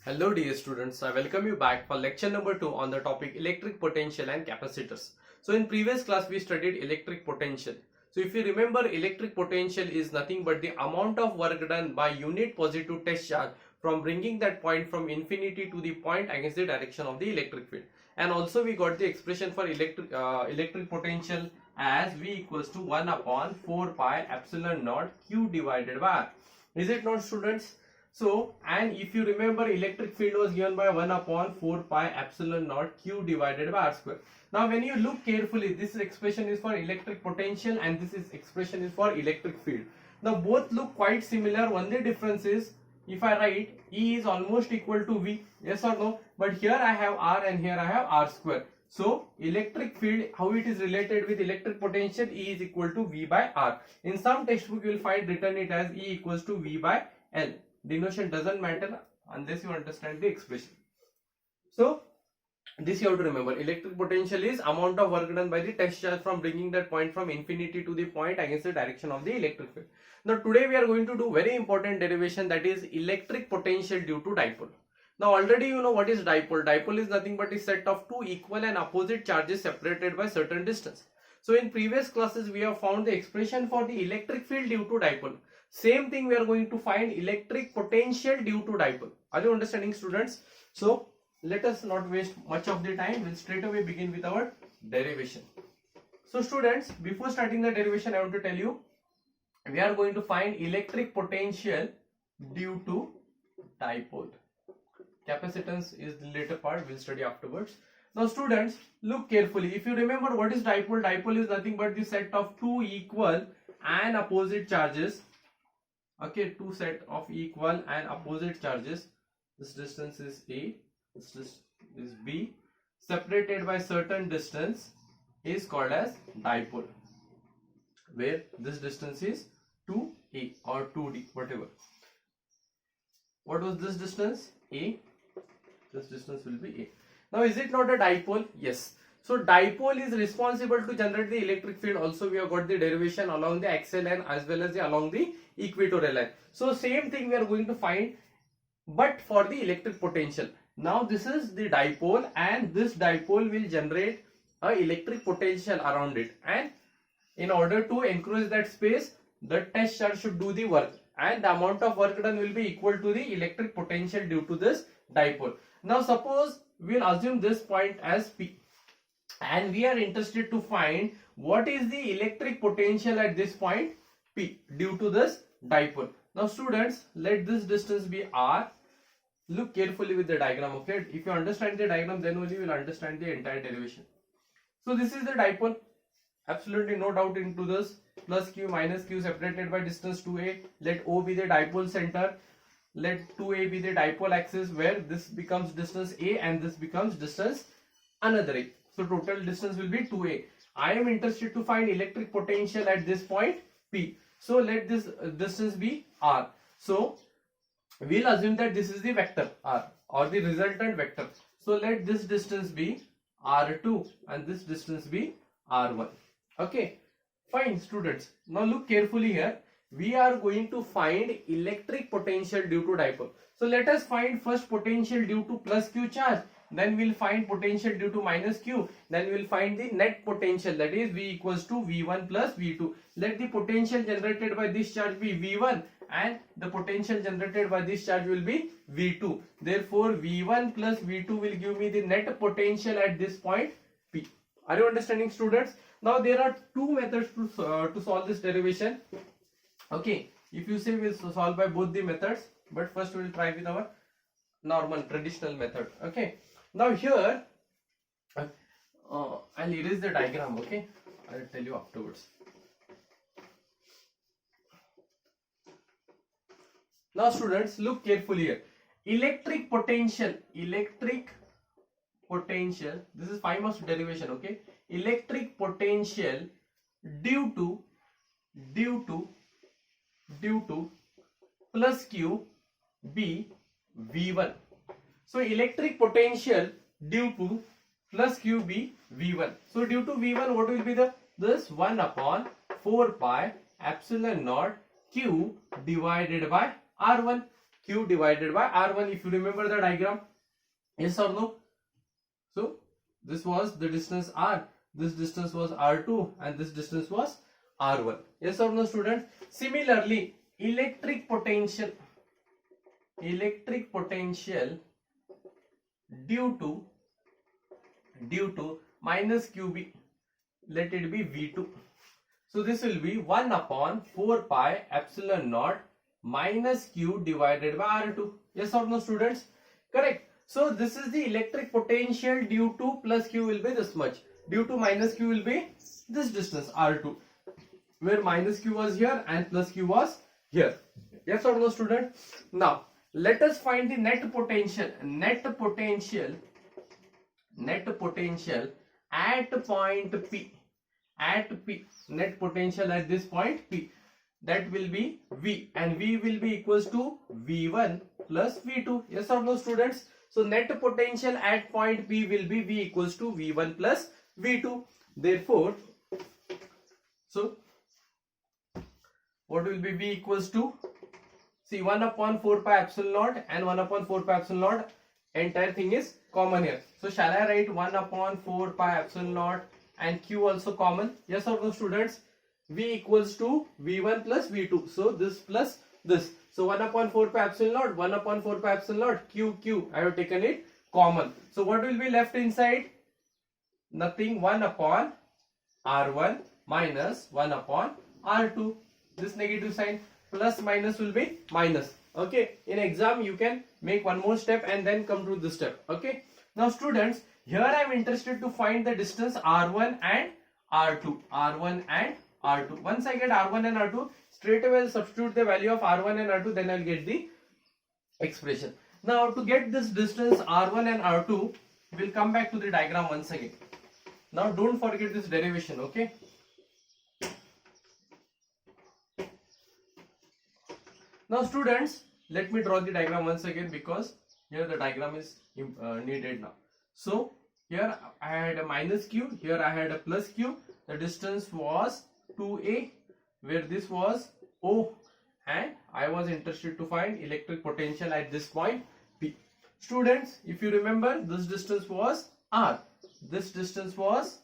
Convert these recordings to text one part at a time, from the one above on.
Hello dear students, I welcome you back for lecture number 2 on the topic electric potential and capacitors. So in previous class we studied electric potential. So if you remember, electric potential is nothing but the amount of work done by unit positive test charge from bringing that point from infinity to the point against the direction of the electric field. And also we got the expression for electric potential as V equals to 1 upon 4 pi epsilon naught Q divided by R. Is it not, students? So, and if you remember, electric field was given by 1 upon 4 pi epsilon naught Q divided by R square. Now when you look carefully, this expression is for electric potential and expression is for electric field. Now both look quite similar. Only difference is, if I write E is almost equal to V, yes or no, but here I have R and here I have R square. So electric field, how it is related with electric potential, E is equal to V by R. In some textbook you will find written it as E equals to V by L. Denotation doesn't matter unless you understand the expression. So this you have to remember. Electric potential is amount of work done by the test charge from bringing that point from infinity to the point against the direction of the electric field. Now today we are going to do very important derivation, that is electric potential due to dipole. Now already you know what is dipole. Dipole is nothing but a set of two equal and opposite charges separated by certain distance. So in previous classes we have found the expression for the electric field due to dipole. Same thing we are going to find electric potential due to dipole. Are you understanding, students? So let us not waste much of the time. We'll straight away begin with our derivation. So students, before starting the derivation, I want to tell you, we are going to find electric potential due to dipole. Capacitance is the later part, we'll study afterwards. Now students, look carefully. If you remember what is dipole, dipole is nothing but the set of two equal and opposite charges. Okay, two set of equal and opposite charges. This distance is A, this is B, separated by certain distance, is called as dipole, where this distance is 2A or 2D, whatever. What was this distance? A. This distance will be A. Now is it not a dipole? Yes. So dipole is responsible to generate the electric field. Also we have got the derivation along the axial line as well as along the equatorial line. So same thing we are going to find, but for the electric potential. Now this is the dipole and this dipole will generate a electric potential around it, and in order to encroach that space, the test charge should do the work, and the amount of work done will be equal to the electric potential due to this dipole. Now suppose we will assume this point as P, and we are interested to find what is the electric potential at this point P due to this dipole. Now students, let this distance be R. Look carefully with the diagram, okay? If you understand the diagram, then only you will understand the entire derivation. So this is the dipole. Absolutely no doubt into this. Plus Q minus Q separated by distance 2A. Let O be the dipole center. Let 2A be the dipole axis, where this becomes distance A and this becomes distance another A. So total distance will be 2A. I am interested to find electric potential at this point P. So let this distance be R. So we'll assume that this is the vector R or the resultant vector. So let this distance be R2 and this distance be R1. Okay, fine students. Now look carefully here. We are going to find electric potential due to dipole. So let us find first potential due to plus Q charge. Then we'll find potential due to minus Q. Then we'll find the net potential, that is V equals to V1 plus V2. Let the potential generated by this charge be V1 and the potential generated by this charge will be V2. Therefore V1 plus V2 will give me the net potential at this point P. Are you understanding, students? Now there are two methods to solve this derivation. Okay, if you say we'll solve by both the methods, but first we will try with our normal traditional method. Okay, now here I'll erase the diagram. Okay, I'll tell you afterwards. Now students, look carefully here. Electric potential, this is 5 marks derivation. Okay, electric potential due to plus Q be V1. So electric potential due to plus Q be V1. So due to V1, what will be this 1 upon 4 pi epsilon naught Q divided by R1. Q divided by R1, if you remember the diagram. Yes or no? So this was the distance R, this distance was R2, and this distance was R1. Yes or no, students? Similarly, electric potential due to minus QB, let it be V2. So this will be 1 upon 4 pi epsilon naught minus Q divided by R2. Yes or no, students? Correct. So this is the electric potential due to plus Q will be this much. Due to minus Q will be this distance R2, where minus Q was here and plus Q was here. Yes or no, student? Now let us find the net potential. Net potential at point P. At P, net potential at this point P, that will be V, and V will be equals to V1 plus V2. Yes or no, students? So net potential at point P will be V equals to V1 plus V2. Therefore, so what will be V equals to? See, 1 upon 4 pi epsilon naught and 1 upon 4 pi epsilon naught, entire thing is common here. So shall I write 1 upon 4 pi epsilon naught and Q also common? Yes or no, students? V equals to V1 plus V2. So this plus this. So 1 upon 4 pi epsilon naught, 1 upon 4 pi epsilon naught, Q. I have taken it common. So what will be left inside? Nothing. 1 upon R1 minus 1 upon R2. This negative sign, plus minus will be minus. Okay. In exam you can make one more step and then come to this step. Okay. Now students, here I am interested to find the distance R1 and R2. R1 and R2. Once I get R1 and R2, straight away I'll substitute the value of R1 and R2, then I'll get the expression. Now to get this distance R1 and R2, we'll come back to the diagram once again. Now don't forget this derivation, okay? Now students, let me draw the diagram once again, because here the diagram is needed now. So here I had a minus Q, here I had a plus Q. The distance was 2A, where this was O, and I was interested to find electric potential at this point P. Students, if you remember, this distance was R, this distance was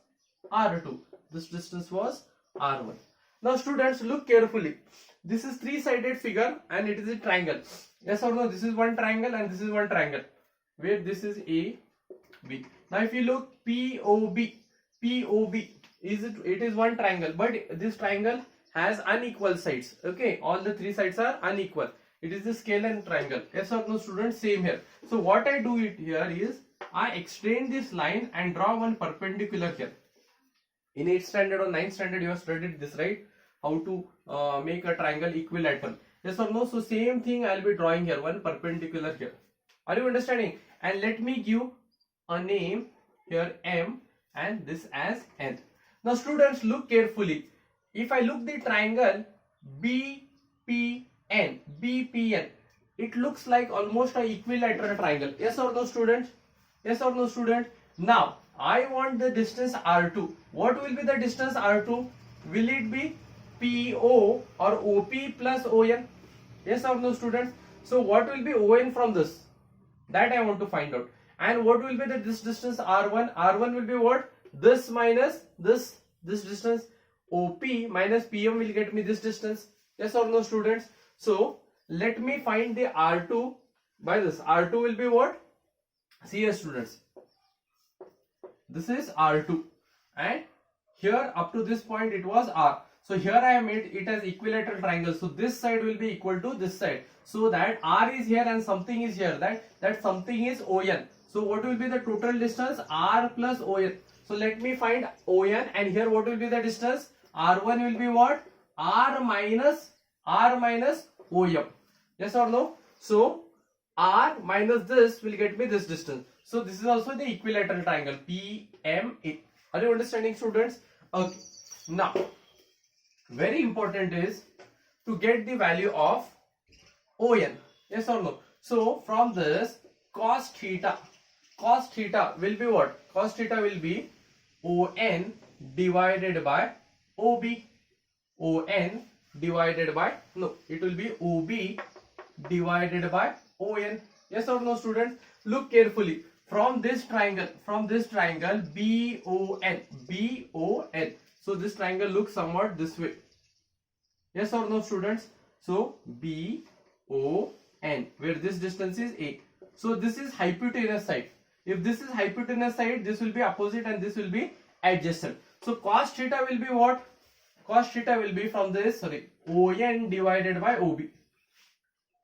R2, this distance was R1. Now students, look carefully. This is three-sided figure and it is a triangle. Yes or no? This is one triangle and this is one triangle, where this is A, B. Now if you look, POB is it is one triangle, but this triangle has unequal sides. Okay, all the three sides are unequal. It is the scalar triangle. Yes or no, students? Same here. So what I do it here is I extend this line and draw one perpendicular here. In 8th standard or 9th standard you have studied this, right? How to make a triangle equilateral. Yes or no? So same thing I will be drawing here, one perpendicular here. Are you understanding? And let me give a name here, M, and this as N. Now students, look carefully. If I look the triangle BPN, it looks like almost an equilateral triangle. Yes or no, students? Yes or no, student? Now I want the distance R2. What will be the distance R2? Will it be PO or OP plus ON? Yes or no, students? So what will be ON from this? That I want to find out. And what will be this distance R1? R1 will be what? This minus this distance. OP minus PM will get me this distance. Yes or no, students? So let me find the R2 by this. R2 will be what? See here, students. This is R2, and here up to this point it was R. So here I have made it as equilateral triangle. So this side will be equal to this side. So that R is here and something is here. That something is ON. So what will be the total distance? R plus ON. So let me find ON, and here what will be the distance? R1 will be what? R minus OM. Yes or no? So R minus this will get me this distance. So this is also the equilateral triangle PMA. Are you understanding, students? Okay. Now, very important is to get the value of ON. Yes or no? So from this, cos theta will be what? Cos theta will be ON divided by OB. ON divided by, no, it will be OB divided by ON. Yes or no, students? Look carefully. From this triangle BON. So this triangle looks somewhat this way. Yes or no, students? So BON, where this distance is A. So this is hypotenuse side. If this is hypotenuse side, this will be opposite and this will be adjacent. So cos theta will be what? Cos theta will be from this, ON divided by OB.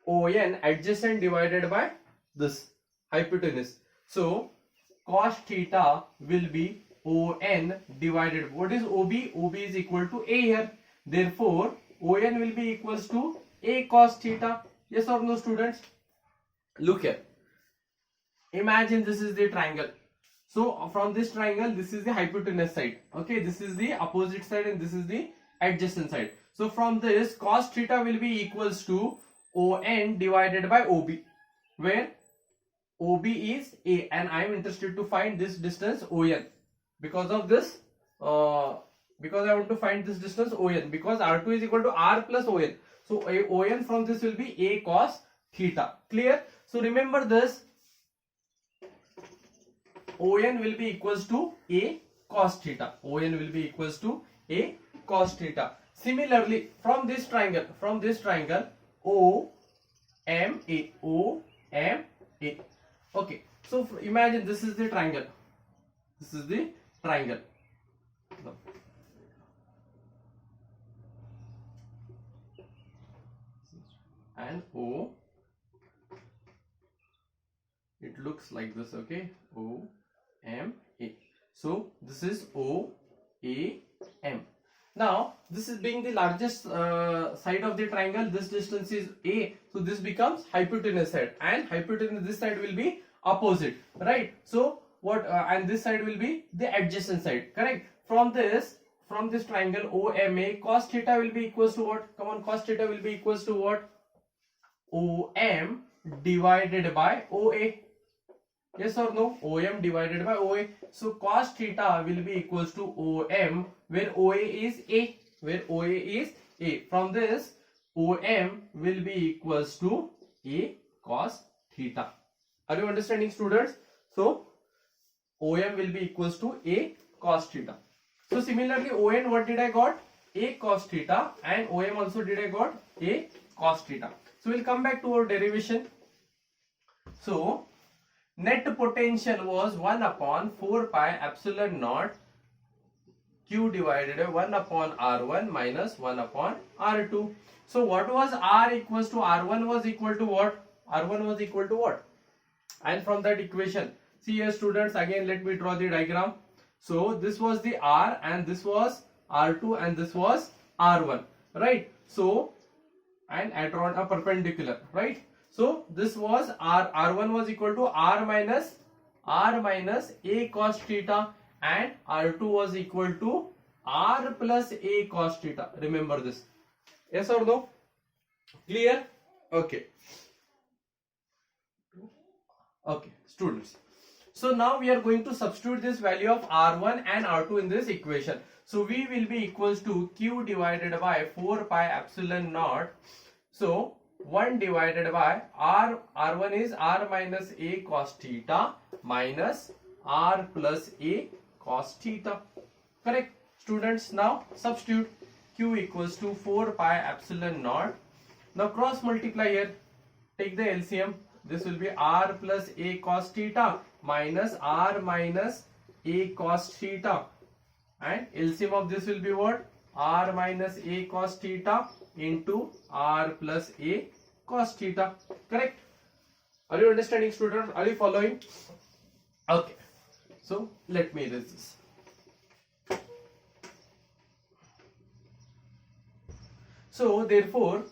ON adjacent divided by this hypotenuse. So cos theta will be ON divided. What is OB? OB is equal to A here. Therefore, ON will be equals to A cos theta. Yes or no, students? Look here. Imagine this is the triangle. So from this triangle, this is the hypotenuse side. Okay, this is the opposite side and this is the adjacent side. So from this, cos theta will be equals to ON divided by OB, where OB is A and I am interested to find this distance ON. Because of this, because I want to find this distance ON, because R2 is equal to R plus ON. So ON from this will be A cos theta. Clear? So remember this, ON will be equals to A cos theta. ON will be equals to A cos theta. Similarly, from this triangle, OMA. Okay, so imagine this is the triangle. This is the triangle. And O, it looks like this, okay? OMA. So this is OAM. Now this is being the largest side of the triangle. This distance is A, so this becomes hypotenuse side, and hypotenuse this side will be opposite, right? So what? And this side will be the adjacent side, correct? From this triangle OMA, cos theta will be equals to what? Come on, cos theta will be equals to what? OM divided by OA. Yes or no? OM divided by OA. So cos theta will be equals to OM, where OA is A. From this, OM will be equals to A cos theta. Are you understanding, students? So OM will be equals to A cos theta. So similarly, ON, what did I got? A cos theta, and OM also did I got? A cos theta. So we'll come back to our derivation. So net potential was 1 upon 4 pi epsilon naught Q divided by 1 upon R1 minus 1 upon R2. So what was R equals to? R1 was equal to what? R1 was equal to what? And from that equation, see here, students, again let me draw the diagram. So this was the R, and this was R2, and this was R1, right? So, and I drawn a perpendicular, right? So this was R1 was equal to R minus A cos theta, and R2 was equal to R plus A cos theta. Remember this. Yes or no? Clear? Okay. Okay, students. So now we are going to substitute this value of R1 and R2 in this equation. So V will be equals to Q divided by 4 pi epsilon naught. So 1 divided by R1 is R minus A cos theta minus R plus A cos theta. Correct, students? Now substitute. Q equals to 4 pi epsilon naught. Now cross multiply here. Take the LCM. This will be R plus A cos theta minus R minus A cos theta. And LCM of this will be what? R minus A cos theta into R plus A cos theta. Correct? Are you understanding, students? Are you following? Okay. So let me erase this. So therefore,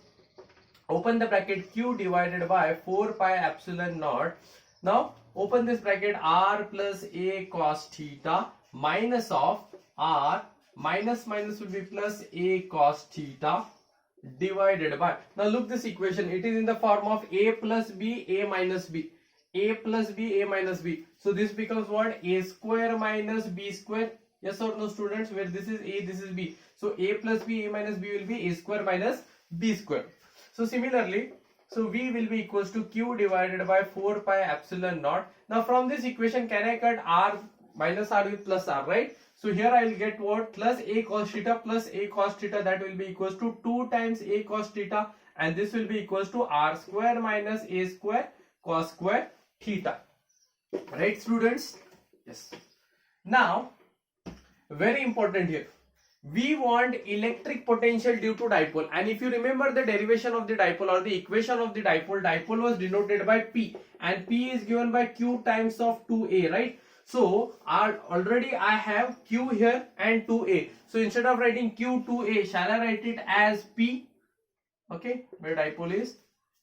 open the bracket, Q divided by 4 pi epsilon naught. Now open this bracket, R plus A cos theta minus of R, minus will be plus A cos theta divided by, now look this equation, it is in the form of A plus B, A minus B. A plus B, A minus B. So this becomes what? A square minus B square. Yes or no, students? Where this is A, this is B. So A plus B, A minus B will be A square minus B square. So similarly, So V will be equals to Q divided by 4 pi epsilon naught. Now from this equation, can I cut R minus R with plus R, right? So here I will get what? Plus A cos theta plus A cos theta, that will be equals to 2 times A cos theta, and this will be equals to R square minus A square cos square theta. Right, students? Yes. Now, very important here. We want electric potential due to dipole, and if you remember the derivation of the dipole or the equation of the dipole was denoted by P, and P is given by Q times of 2A, right? So already I have Q here and 2A. So instead of writing Q 2A, shall I write it as P? Okay, where dipole is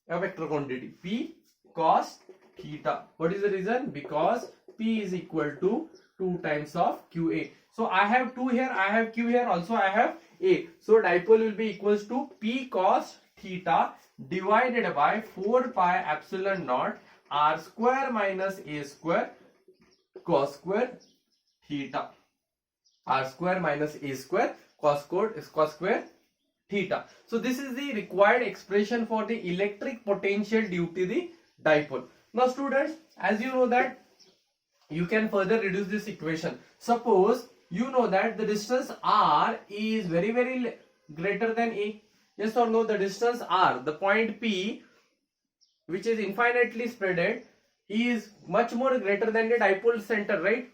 a vector quantity, P cos theta. What is the reason? Because P is equal to 2 times of QA. So I have 2 here, I have Q here, also I have A. So dipole will be equals to P cos theta divided by 4 pi epsilon naught R square minus A square cos square theta. R square minus A square cos square theta. So this is the required expression for the electric potential due to the dipole. Now students, as you know that you can further reduce this equation. Suppose you know that the distance R is very greater than A. Yes or no? The distance R, the point P, which is infinitely spreaded, is much more greater than the dipole center, right?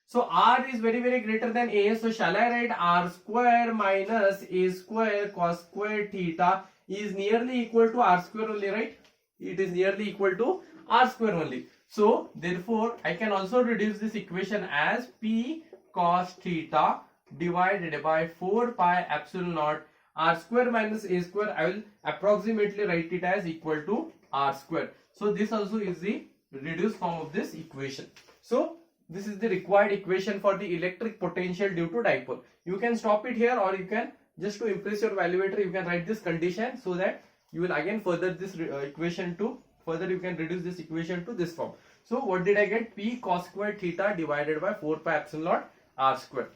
So R is very greater than A. So shall I write R square minus A square cos square theta is nearly equal to R square only, right? It is nearly equal to R square only. So therefore I can also reduce this equation as P cos theta divided by 4 pi epsilon naught R square minus A square. I will approximately write it as equal to R square. So this also is the reduced form of this equation. So this is the required equation for the electric potential due to dipole. You can stop it here, or you can, just to impress your evaluator, you can write this condition so that you will again further this equation to, further you can reduce this equation to this form. So what did I get? P cos square theta divided by 4 pi epsilon naught R square.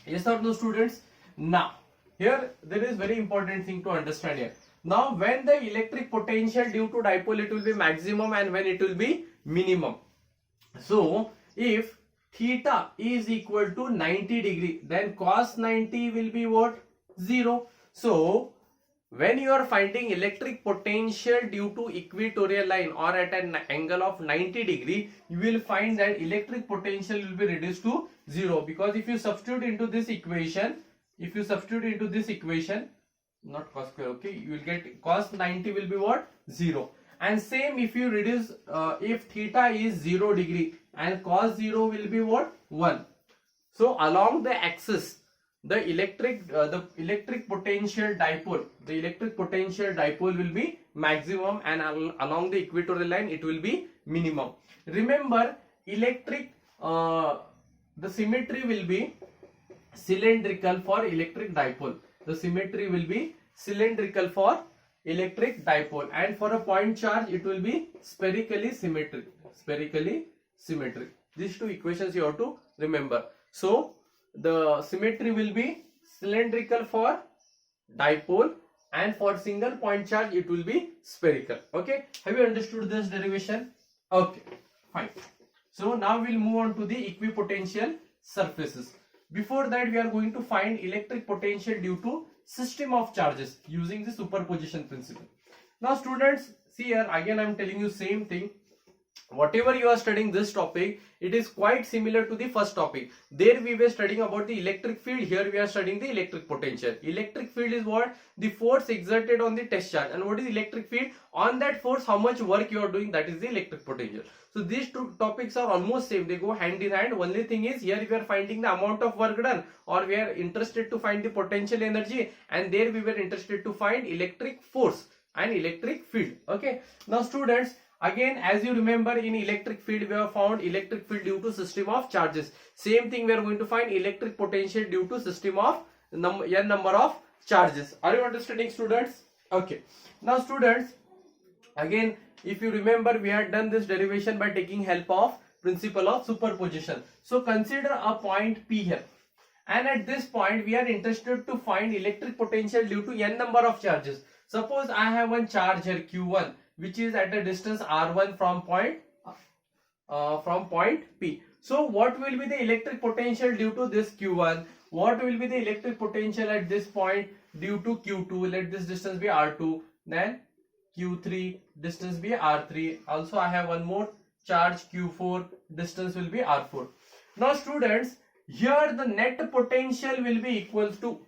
Yes or no, students? Now here there is very important thing to understand here. Now when the electric potential due to dipole, it will be maximum, and when it will be minimum. So if theta is equal to 90 degree, then cos 90 will be what? 0. So when you are finding electric potential due to equatorial line or at an angle of 90 degree, you will find that electric potential will be reduced to 0, because if you substitute into this equation, not cos square, okay, you will get cos 90 will be what? 0. And same if you reduce, if theta is 0 degree, and cos 0 will be what? 1. So along the axis, the electric potential dipole will be maximum, and along the equatorial line it will be minimum. Remember, the symmetry will be cylindrical for electric dipole. The symmetry will be cylindrical for electric dipole, and for a point charge it will be spherically symmetric. These two equations you have to remember. So the symmetry will be cylindrical for dipole, and for single point charge it will be spherical. Okay, have you understood this derivation? Okay, fine. So now we'll move on to the equipotential surfaces. Before that, we are going to find electric potential due to system of charges using the superposition principle. Now students, see here again I am telling you same thing. Whatever you are studying this topic, it is quite similar to the first topic. There we were studying about the electric field. Here we are studying the electric potential. Electric field is what? The force exerted on the test charge. And what is electric field? On that force, how much work you are doing, that is the electric potential. So these two topics are almost same. They go hand in hand. Only thing is, here we are finding the amount of work done, or we are interested to find the potential energy, and there we were interested to find electric force and electric field. Okay. Now students, again, as you remember, in electric field we have found electric field due to system of charges. Same thing we are going to find electric potential due to system of n number of charges. Are you understanding, students? Okay. Now students, again, if you remember, we had done this derivation by taking help of principle of superposition. So consider a point P here, and at this point we are interested to find electric potential due to n number of charges. Suppose I have one charge here Q1 which is at a distance R1 from point P. So what will be the electric potential due to this Q1? What will be the electric potential at this point due to Q2? Let this distance be R2. Then Q3 distance be R3. Also I have one more charge Q4, distance will be R4. Now students, here the net potential will be equal to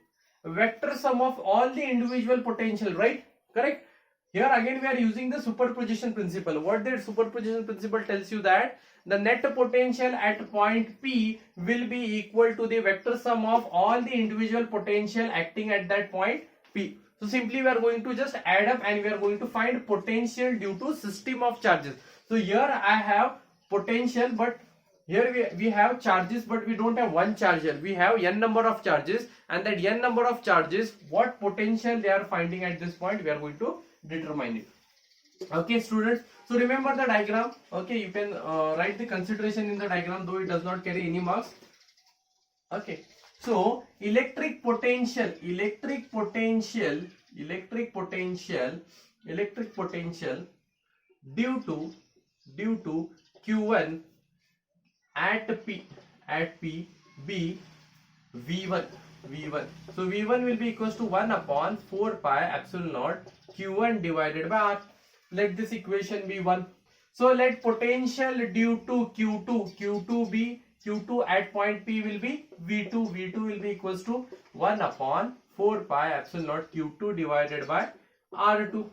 vector sum of all the individual potential, right? Correct? Here again we are using the superposition principle. What that superposition principle tells you that the net potential at point P will be equal to the vector sum of all the individual potential acting at that point P. So simply we are going to just add up and we are going to find potential due to system of charges. So here I have potential, but here we have charges, but we don't have one charge here. We have n number of charges, and that n number of charges, what potential they are finding at this point, we are going to determine it. Okay students, so remember the diagram. Okay, you can write the consideration in the diagram, though it does not carry any marks. Okay, so electric potential due to Q1 at P be V1. So V1 will be equals to 1 upon 4 pi epsilon naught Q1 divided by R. Let this equation be 1. So let potential due to Q2 be Q2 at point P will be V2. V2 will be equals to 1 upon 4 pi epsilon naught Q2 divided by R2.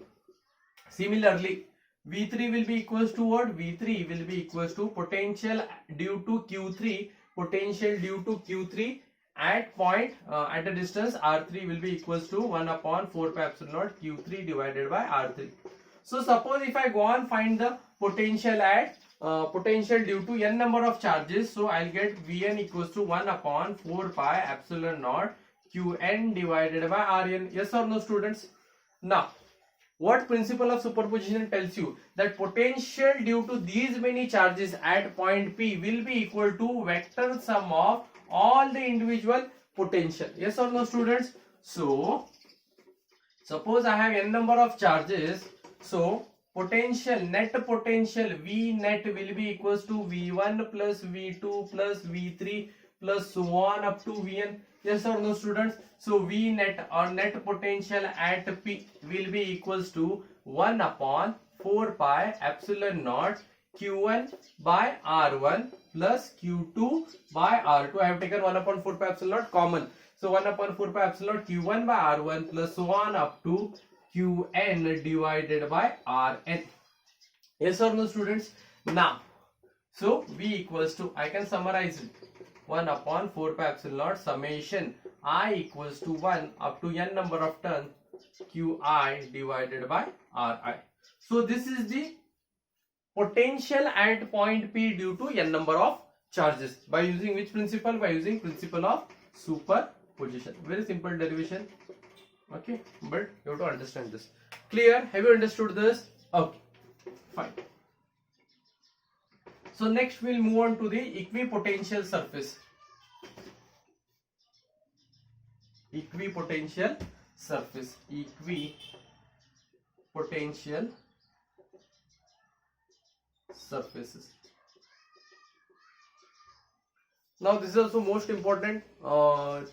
Similarly, V3 will be equals to what? V3 will be equals to potential due to Q3. Potential due to Q3 at point at a distance R3 will be equals to 1 upon 4 pi epsilon naught Q3 divided by R3. So suppose if I go on find the potential at potential due to n number of charges, so I'll get Vn equals to 1 upon 4 pi epsilon naught Qn divided by Rn. Yes or no students? Now, what principle of superposition tells you? That potential due to these many charges at point P will be equal to vector sum of all the individual potential. Yes or no students? So suppose I have n number of charges, so potential, net potential V net will be equals to V1 plus V2 plus V3 plus so on up to Vn. Yes or no students? So V net or net potential at P will be equals to 1 upon 4 pi epsilon naught Q1 by R1 plus Q2 by R2. I have taken 1 upon 4 pi epsilon naught common. So 1 upon 4 pi epsilon naught Q1 by R1 plus so on up to Qn divided by Rn. Yes or no students? Now, so V equals to, I can summarize it, 1 upon 4 pi epsilon naught summation I equals to 1 up to n number of turns Qi divided by Ri. So this is the potential at point P due to n number of charges. By using which principle? By using principle of superposition. Very simple derivation. Okay, but you have to understand this. Clear? Have you understood this? Okay, fine. So next we'll move on to the equipotential surface. Equipotential surface. Equipotential surfaces. Now this is also most important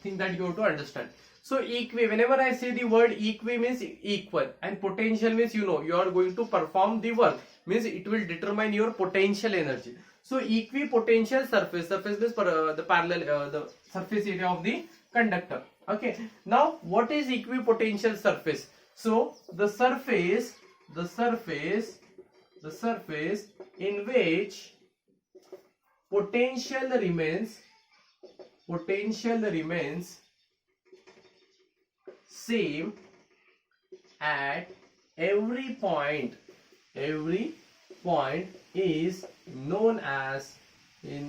thing that you have to understand. So whenever I say the word means equal, and potential means you are going to perform the work, means it will determine your potential energy. So equipotential surface means the parallel the surface area of the conductor. Okay, now what is equipotential surface? So the surface in which potential remains same at every point is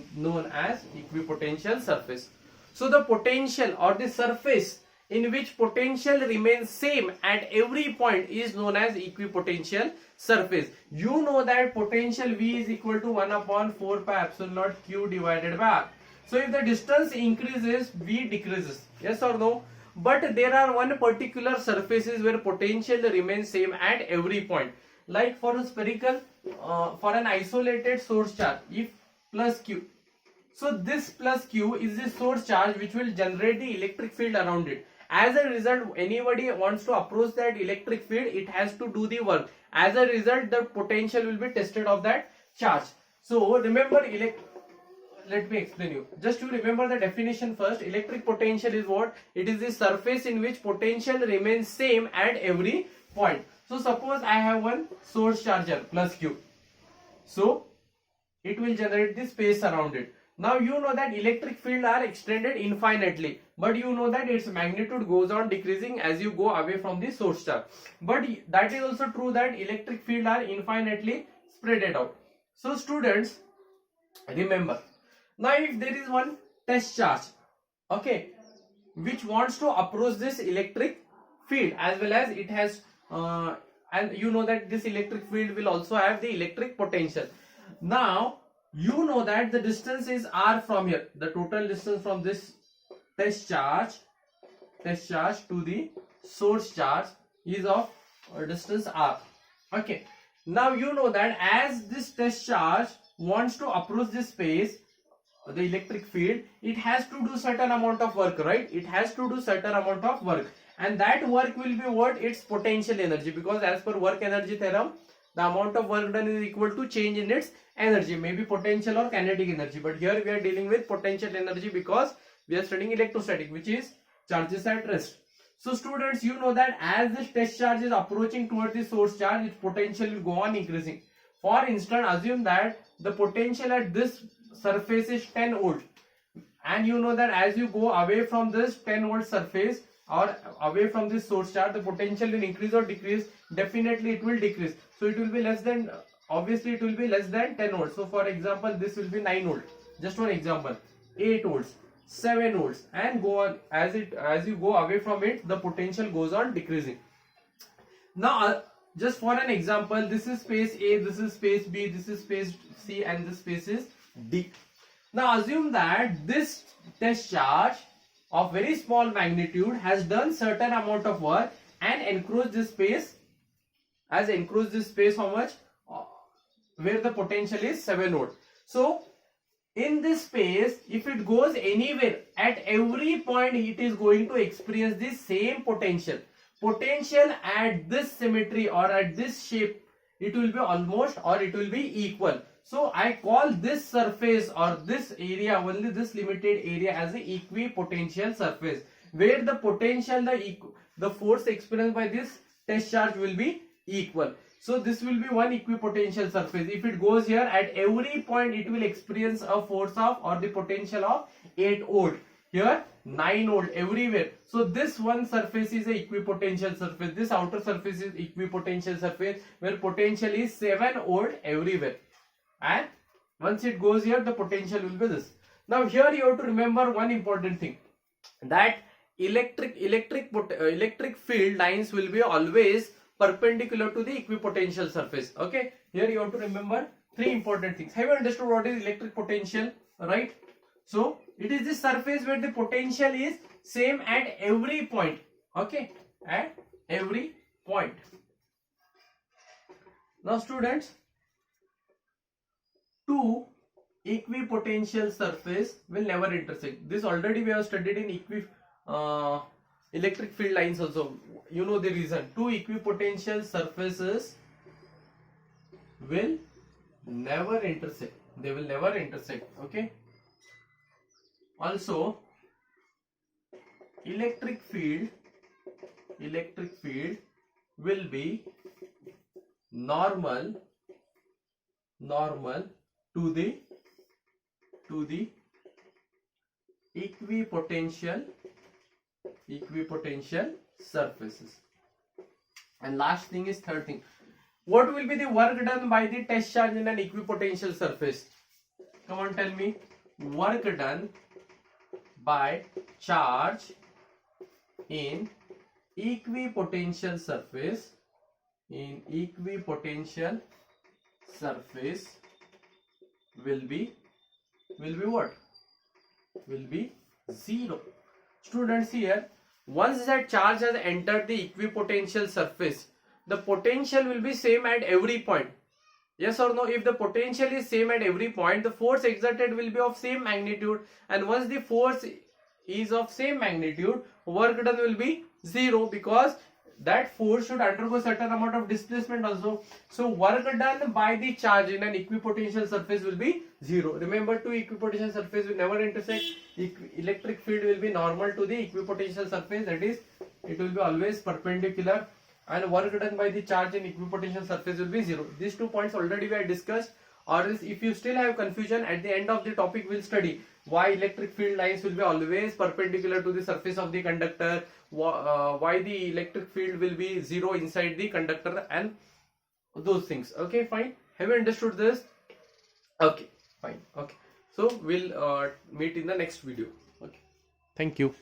known as equipotential surface. So the potential or the surface in which potential remains same at every point is known as equipotential surface. You know that potential V is equal to 1 upon 4 pi epsilon naught Q divided by R. So if the distance increases, V decreases. Yes or no? but there are one particular surfaces where potential remains same at every point. Like for a spherical, for an isolated source charge, if plus q, so this plus q is the source charge which will generate the electric field around it. As a result, anybody wants to approach that electric field, it has to do the work. As a result, the potential will be tested of that charge. So remember, let me explain you. Just to remember the definition first, electric potential is what? It is the surface in which potential remains same at every point. So suppose I have one source charger plus q. So it will generate the space around it. Now you know that electric field are extended infinitely, but you know that its magnitude goes on decreasing as you go away from the source charge. But that is also true that electric field are infinitely spread out. So students, remember, now if there is one test charge, okay, which wants to approach this electric field, as well as it has and you know that this electric field will also have the electric potential. Now you know that the distance is r from here. The total distance from this test charge to the source charge is of distance r. Okay. Now you know that as this test charge wants to approach this space, the electric field, it has to do certain amount of work, right? It has to do certain amount of work, and that work will be what? Its potential energy, because as per work energy theorem, the amount of work done is equal to change in its energy, maybe potential or kinetic energy. But here we are dealing with potential energy because we are studying electrostatic, which is charges at rest. So students, you know that as this test charge is approaching towards the source charge, its potential will go on increasing. For instance, assume that the potential at this surface is 10 volt, and you know that as you go away from this 10 volt surface or away from this source charge, the potential will increase or decrease. Definitely it will decrease. So it will be less than, obviously it will be less than 10 volts. So for example, this will be 9 volt. Just one example, 8 volts, 7 volts, and go on. As you go away from it, the potential goes on decreasing. Now just for an example, this is space A, this is space B, this is space C, and this space is D. Now assume that this test charge of very small magnitude has done certain amount of work and encroached this space. Has encroached this space how much? Where the potential is 7 volt. So in this space, if it goes anywhere, at every point it is going to experience the same potential. Potential at this symmetry or at this shape, it will be almost or it will be equal. So I call this surface or this area, only this limited area, as the equipotential surface, where the potential, the force experienced by this test charge will be equal. So this will be one equipotential surface. If it goes here, at every point it will experience a force of or the potential of 8 volt. Here 9 volt everywhere. So this one surface is a equipotential surface. This outer surface is equipotential surface where potential is 7 volt everywhere. And once it goes here, the potential will be this. Now here you have to remember one important thing, that electric field lines will be always perpendicular to the equipotential surface. Okay, here you have to remember three important things. Have you understood what is electric potential, right? So it is the surface where the potential is same at every point. Okay, at every point. Now students, two equipotential surface will never intersect. This already we have studied in electric field lines also. You know the reason. Two equipotential surfaces will never intersect. They will never intersect. Okay. Also, electric field will be normal to the equipotential surfaces. And last thing is third thing. What will be the work done by the test charge in an equipotential surface? Come on, tell me. Work done by charge in equipotential surface. In equipotential surface will be what? Will be zero. Students, here once that charge has entered the equipotential surface, the potential will be same at every point. Yes or no? If the potential is same at every point, the force exerted will be of same magnitude, and once the force is of same magnitude, work done will be zero, because that force should undergo certain amount of displacement also. So work done by the charge in an equipotential surface will be zero. Remember, two equipotential surface will never intersect. Electric field will be normal to the equipotential surface, that is, it will be always perpendicular, and work done by the charge in equipotential surface will be zero. These 2 points already we have discussed. Or else, if you still have confusion, at the end of the topic we'll study why electric field lines will be always perpendicular to the surface of the conductor, why the electric field will be zero inside the conductor, and those things. Okay, fine. Have you understood this? Okay, fine. Okay, so we'll meet in the next video. Okay, thank you.